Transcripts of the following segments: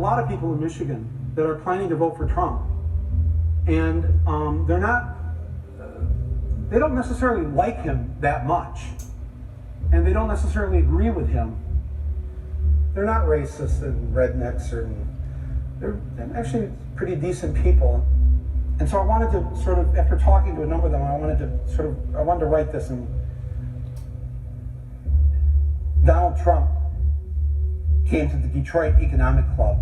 lot of people in Michigan that are planning to vote for Trump. And they don't necessarily like him that much. And they don't necessarily agree with him. They're not racist and rednecks, they're actually pretty decent people. And so I wanted to sort of, after talking to a number of them, I wanted to write this. And Donald Trump came to the Detroit Economic Club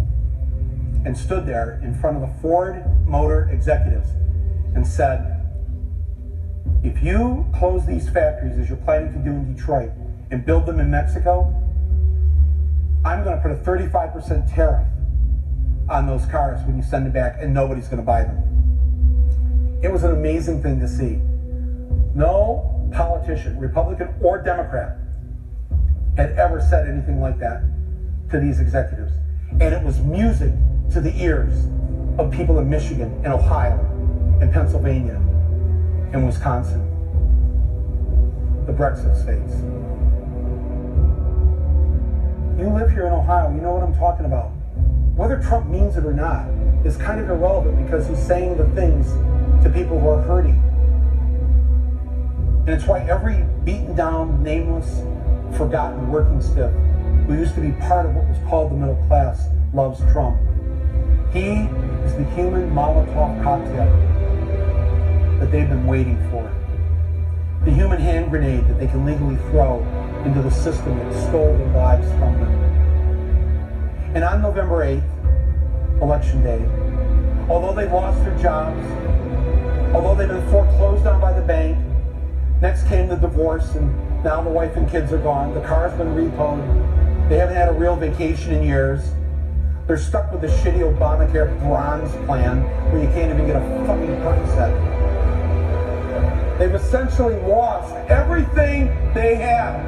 and stood there in front of the Ford Motor executives and said, if you close these factories as you're planning to do in Detroit and build them in Mexico, I'm going to put a 35% tariff on those cars when you send them back, and nobody's going to buy them. It was an amazing thing to see. No politician, Republican or Democrat, had ever said anything like that to these executives. And it was music to the ears of people in Michigan and Ohio and Pennsylvania and Wisconsin, the Brexit states. You live here in Ohio, you know what I'm talking about. Whether Trump means it or not is kind of irrelevant, because he's saying the things to people who are hurting. And it's why every beaten down, nameless, forgotten working stiff who used to be part of what was called the middle class loves Trump. He is the human Molotov cocktail that they've been waiting for. The human hand grenade that they can legally throw into the system that stole their lives from them. And on November 8th, Election Day, although they lost their jobs, although they've been foreclosed on by the bank, next came the divorce, and now the wife and kids are gone, the car's been repoed, they haven't had a real vacation in years, they're stuck with the shitty Obamacare bronze plan where you can't even get a fucking Percocet. They've essentially lost everything they had,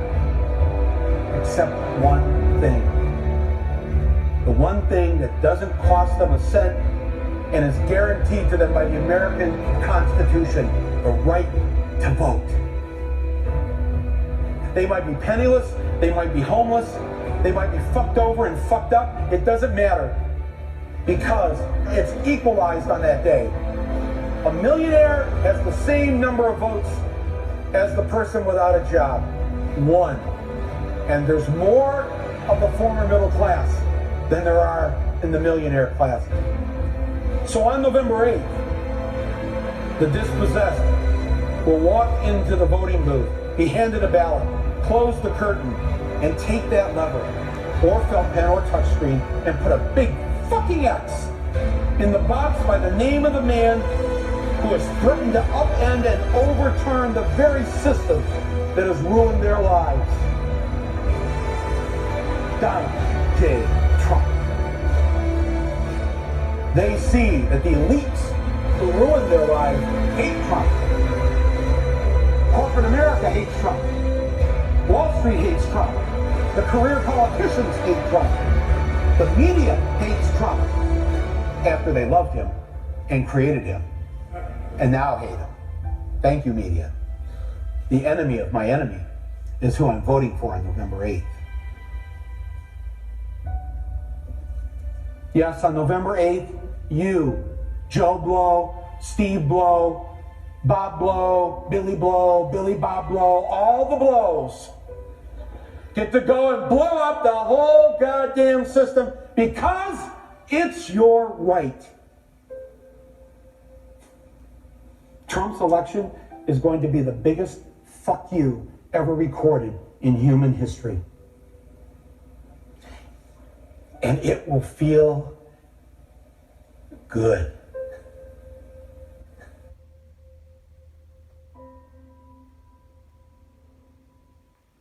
except one thing. The one thing that doesn't cost them a cent and is guaranteed to them by the American Constitution, the right to vote. They might be penniless, they might be homeless, they might be fucked over and fucked up. It doesn't matter, because it's equalized on that day. A millionaire has the same number of votes as the person without a job. One. And there's more of the former middle class than there are in the millionaire class. So on November 8th, the dispossessed will walk into the voting booth, be handed a ballot, close the curtain, and take that lever, or felt pen or touchscreen, and put a big fucking X in the box by the name of the man who has threatened to upend and overturn the very system that has ruined their lives. Donald J. Trump. They see that the elites who ruined their lives hate Trump. Corporate America hates Trump. Wall Street hates Trump. The career politicians hate Trump. The media hates Trump after they loved him and created him, and now hate him. Thank you, media. The enemy of my enemy is who I'm voting for on November 8th. Yes, on November 8th, you, Joe Blow, Steve Blow, Bob Blow, Billy Bob Blow, all the blows get to go and blow up the whole goddamn system, because it's your right. Trump's election is going to be the biggest fuck you ever recorded in human history. And it will feel good.